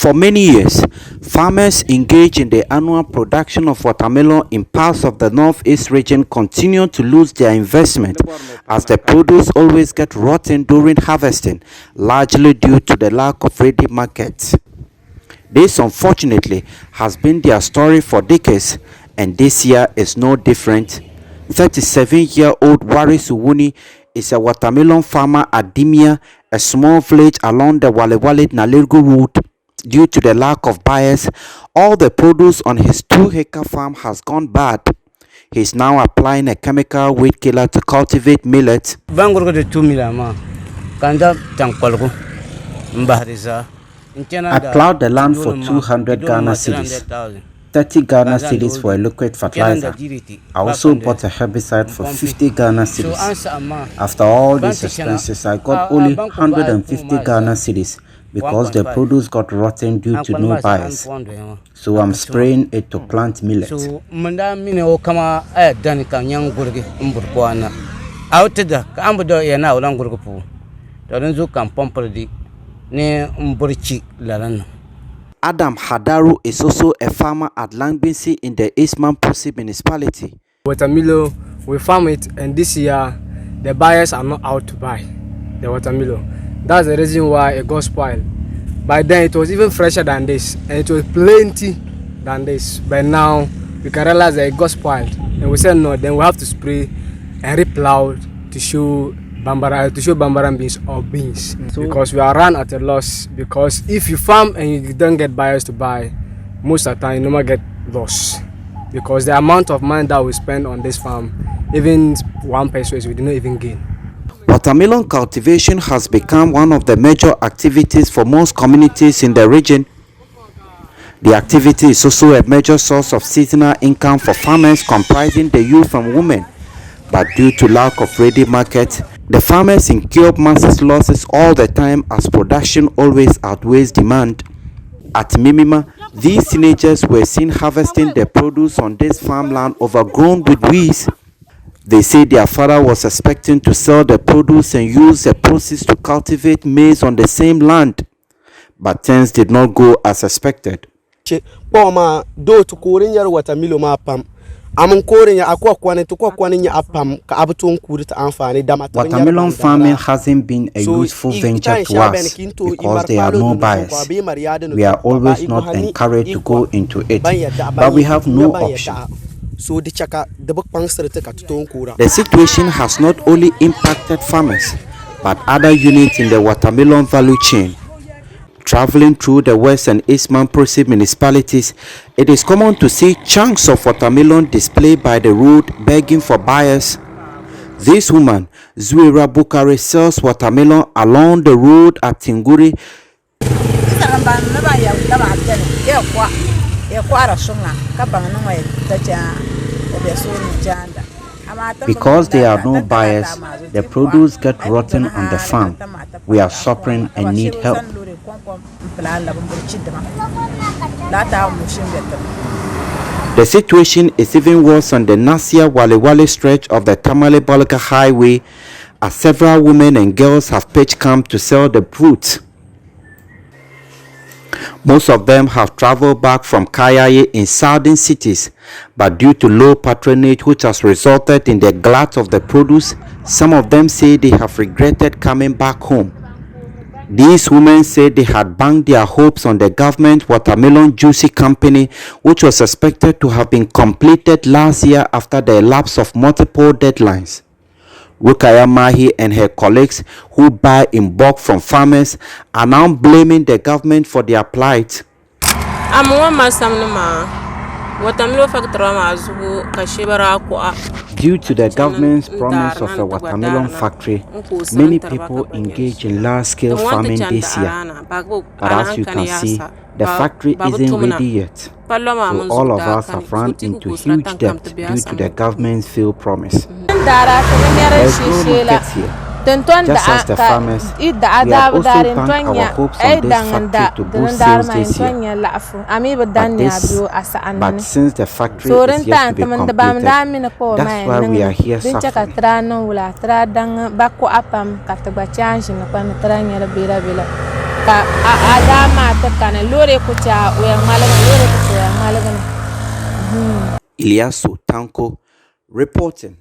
For many years, farmers engaged in the annual production of watermelon in parts of the northeast region continue to lose their investment as the produce always gets rotten during harvesting, largely due to the lack of ready markets. This, unfortunately, has been their story for decades, and this year is no different. 37-year-old Wari Suwuni is a watermelon farmer at Dimia, a small village along the Walewale-Nalirgu route. Due to the lack of buyers, all the produce on his 2-acre farm has gone bad. He is now applying a chemical weed killer to cultivate millet. I plowed the land for 200 Ghana cedis, 30 Ghana cedis for a liquid fertilizer. I also bought a herbicide for 50 Ghana cedis. After all these expenses, I got only 150 Ghana cedis because the produce got rotten due to no buyers. So I'm spraying it to plant millet. Adam Hadaru is also a farmer at Langbinsi in the Eastman Pussy municipality. Watermelon, we farm it, and this year the buyers are not out to buy the watermelon. That's the reason why it got spoiled. By then it was even fresher than this, and it was plenty than this. But now we can realize that it got spoiled, and we said no, then we have to spray and replow to show Bambaran beans or beans, because we are run at a loss. Because if you farm and you don't get buyers to buy, most of the time you never get loss, because the amount of money that we spend on this farm, even 1 peso, we did not even gain. Watermelon cultivation has become one of the major activities for most communities in the region. The activity is also a major source of seasonal income for farmers comprising the youth and women. But due to lack of ready market, the farmers incur massive losses all the time as production always outweighs demand. At Mimima, these teenagers were seen harvesting the produce on this farmland overgrown with weeds. They say their father was expecting to sell the produce and use the proceeds to cultivate maize on the same land, but things did not go as expected. Watermelon farming hasn't been a useful venture to us because there are no buyers. We are always not encouraged to go into it, but we have no option. The situation has not only impacted farmers, but other units in the watermelon value chain. Traveling through the West and Eastman Pussy municipalities, it is common to see chunks of watermelon displayed by the road begging for buyers. This woman, Zuira Bukare, sells watermelon along the road at Tinguri. Because there are no buyers, the produce gets rotten on the farm. We are suffering and need help. The situation is even worse on the Nasia Walewale stretch of the Tamale Balaka Highway, as several women and girls have pitched camp to sell the fruit. Most of them have traveled back from Kayaye in southern cities, but due to low patronage which has resulted in the glut of the produce, some of them say they have regretted coming back home. These women said they had banked their hopes on the government watermelon juicy company, which was expected to have been completed last year after the lapse of multiple deadlines. Rukaya Mahi and her colleagues who buy in bulk from farmers are now blaming the government for their plight. Due to the government's promise of a watermelon factory, many people engage in large-scale farming this year. But as you can see, the factory isn't ready yet. So all of us have run into huge debt due to the government's failed promise. There's no market here. Just as the farmers, we have also banked our hopes on this factory to boost sales this year. But since the factory is yet to be completed, that's why we are here suffering. ka adama ta kana lore kuta we malaga lore kuta malaga Ilyasu Tanko reporting.